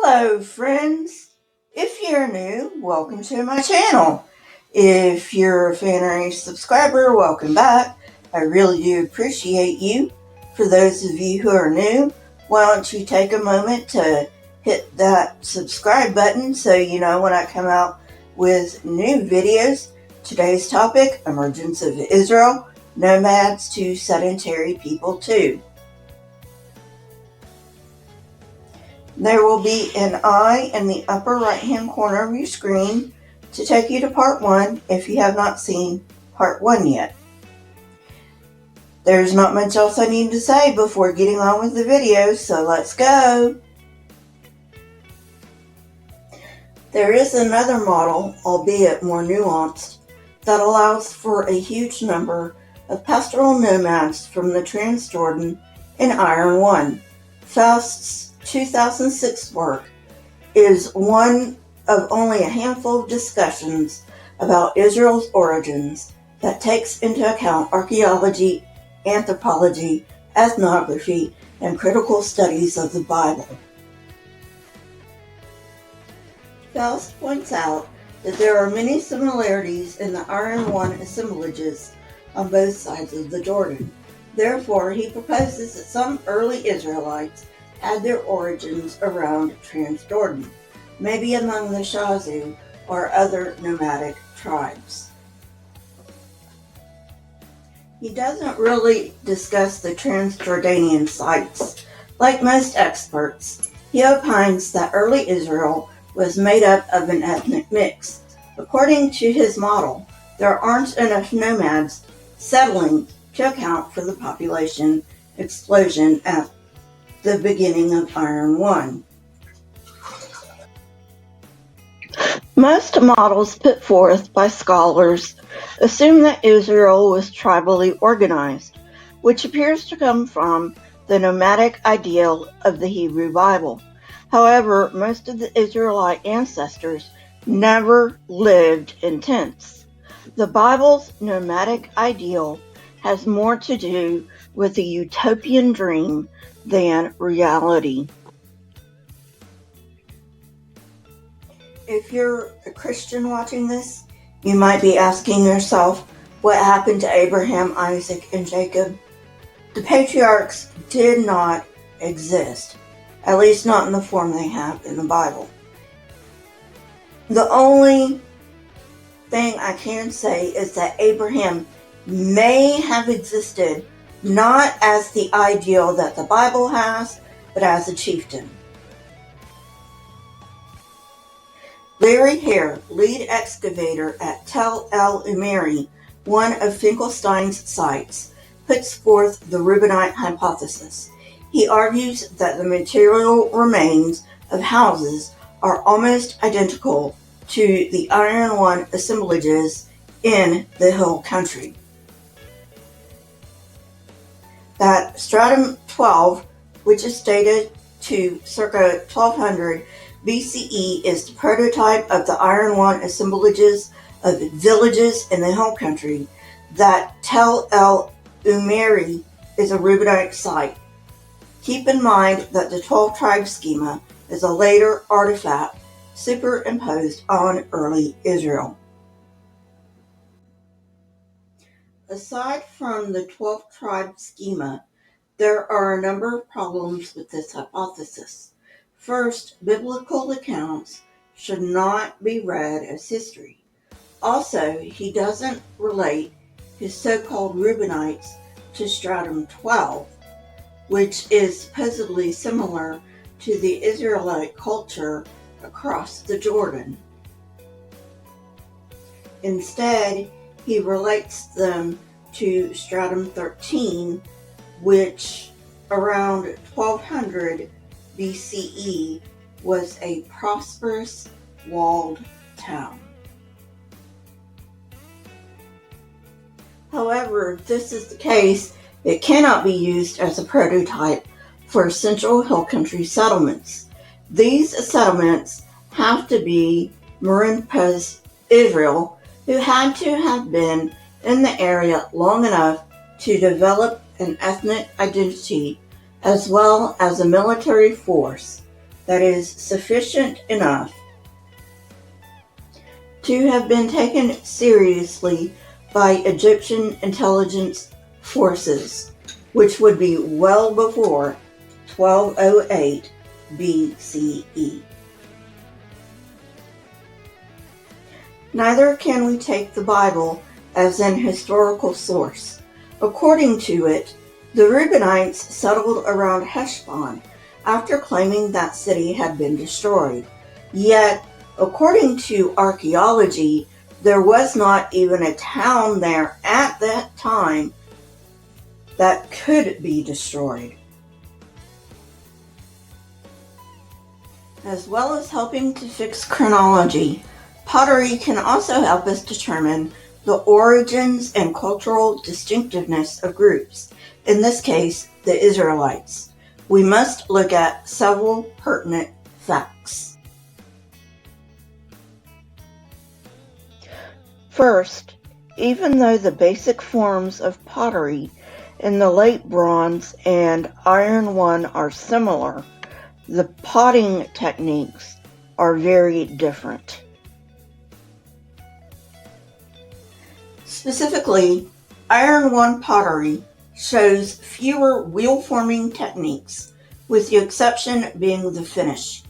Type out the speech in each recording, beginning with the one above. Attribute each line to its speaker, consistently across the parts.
Speaker 1: Hello friends! If you're new, welcome to my channel. If you're a fan or a subscriber, welcome back. I really do appreciate you. For those of you who are new, why don't you take a moment to hit that subscribe button so you know when I come out with new videos. Today's topic, Emergence of Israel, Nomads to Sedentary People too. There will be an eye in the upper right hand corner of your screen to take you to part 1 if you have not seen part 1 yet. There's not much else I need to say before getting on with the video, so let's go. There is another model, albeit more nuanced, that allows for a huge number of pastoral nomads from the Transjordan in Iron 1. Faust's 2006 work is one of only a handful of discussions about Israel's origins that takes into account archaeology, anthropology, ethnography, and critical studies of the Bible. Faust points out that there are many similarities in the Iron 1 assemblages on both sides of the Jordan. Therefore, he proposes that some early Israelites had their origins around Transjordan, maybe among the Shazu or other nomadic tribes. He doesn't really discuss the Transjordanian sites. Like most experts, he opines that early Israel was made up of an ethnic mix. According to his model, there aren't enough nomads settling to account for the population explosion at the beginning of Iron 1. Most models put forth by scholars assume that Israel was tribally organized, which appears to come from the nomadic ideal of the Hebrew Bible. However, most of the Israelite ancestors never lived in tents. The Bible's nomadic ideal has more to do with a utopian dream than reality. If you're a Christian watching this, you might be asking yourself, what happened to Abraham, Isaac, and Jacob? The patriarchs did not exist, at least not in the form they have in the Bible. The only thing I can say is that Abraham may have existed not as the ideal that the Bible has, but as a chieftain. Larry Hare, lead excavator at Tel El Umeri, one of Finkelstein's sites, puts forth the Reubenite hypothesis. He argues that the material remains of houses are almost identical to the Iron 1 assemblages in the Hill Country. That stratum 12, which is dated to circa 1200 BCE, is the prototype of the Iron 1 assemblages of villages in the Hill Country. That Tel El Umeri is a Reubenite site. Keep in mind that the 12-tribe schema is a later artifact superimposed on early Israel. Aside from the 12-tribe schema, there are a number of problems with this hypothesis. First, biblical accounts should not be read as history. Also, he doesn't relate his so-called Reubenites to stratum 12, which is supposedly similar to the Israelite culture across the Jordan. Instead, he relates them to stratum 13, which around 1200 BCE was a prosperous walled town. However, if this is the case, it cannot be used as a prototype for Central Hill Country settlements. These settlements have to be Merimpa's Israel, who had to have been in the area long enough to develop an ethnic identity as well as a military force that is sufficient enough to have been taken seriously by Egyptian intelligence forces, which would be well before 1208 BCE. Neither can we take the Bible as an historical source. According to it, the Reubenites settled around Heshbon after claiming that city had been destroyed. Yet, according to archaeology, there was not even a town there at that time that could be destroyed. As well as helping to fix chronology, pottery can also help us determine the origins and cultural distinctiveness of groups, in this case, the Israelites. We must look at several pertinent facts. First, even though the basic forms of pottery in the late Bronze and Iron One are similar, the potting techniques are very different. Specifically, Iron One pottery shows fewer wheel-forming techniques, with the exception being the finish.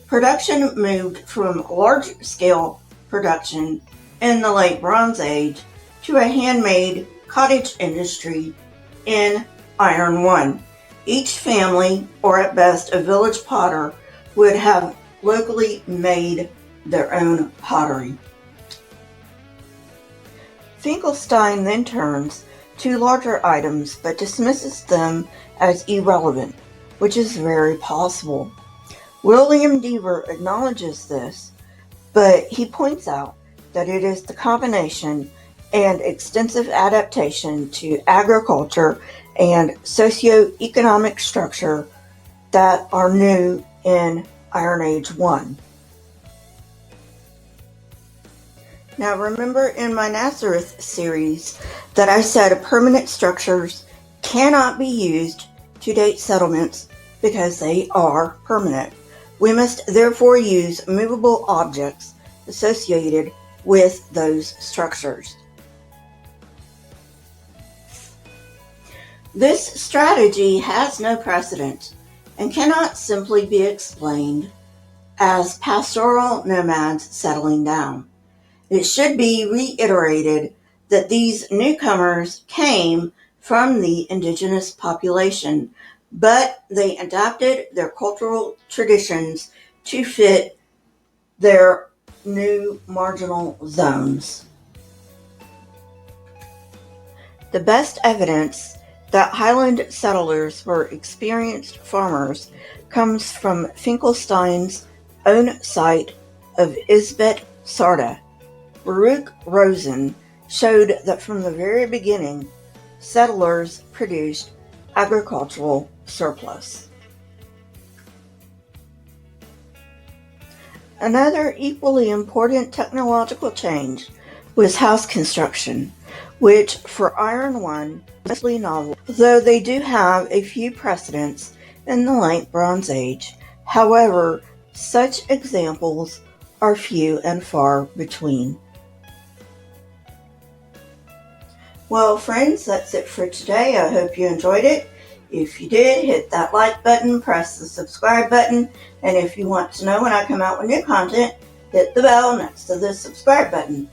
Speaker 1: Production moved from large-scale production in the late Bronze Age to a handmade cottage industry in Iron One. Each family, or at best a village potter, would have locally made their own pottery. Finkelstein then turns to larger items but dismisses them as irrelevant, which is very possible. William Dever acknowledges this, but he points out that it is the combination and extensive adaptation to agriculture and socio-economic structure that are new in Iron Age 1. Now remember in my Nazareth series that I said permanent structures cannot be used to date settlements because they are permanent. We must therefore use movable objects associated with those structures. This strategy has no precedent and cannot simply be explained as pastoral nomads settling down. It should be reiterated that these newcomers came from the indigenous population, but they adapted their cultural traditions to fit their new marginal zones. The best evidence that Highland settlers were experienced farmers comes from Finkelstein's own site of Isbet Sarda. Baruch Rosen showed that from the very beginning, settlers produced agricultural surplus. Another equally important technological change was house construction, which for Iron One is mostly novel, though they do have a few precedents in the late Bronze Age. However, such examples are few and far between. Well, friends, that's it for today. I hope you enjoyed it. If you did, hit that like button, press the subscribe button, and if you want to know when I come out with new content, hit the bell next to the subscribe button.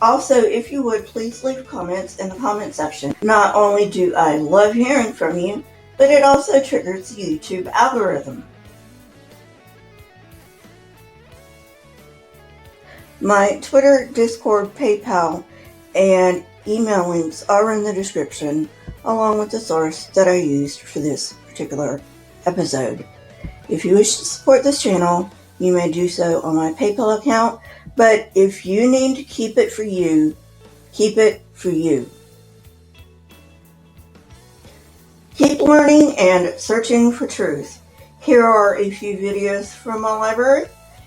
Speaker 1: Also, if you would, please leave comments in the comment section. Not only do I love hearing from you, but it also triggers the YouTube algorithm. My Twitter, Discord, PayPal, and email links are in the description, along with the source that I used for this particular episode. If you wish to support this channel, you may do so on my PayPal account, but if you need to keep it for you, keep it for you. Keep learning and searching for truth. Here are a few videos from my library.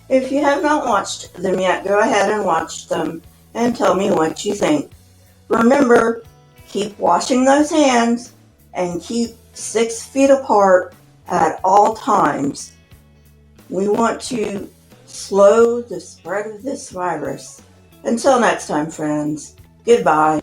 Speaker 1: If you have not watched them yet, go ahead and watch them and tell me what you think. Remember, keep washing those hands and keep 6 feet apart at all times. We want to slow the spread of this virus. Until next time, friends, goodbye.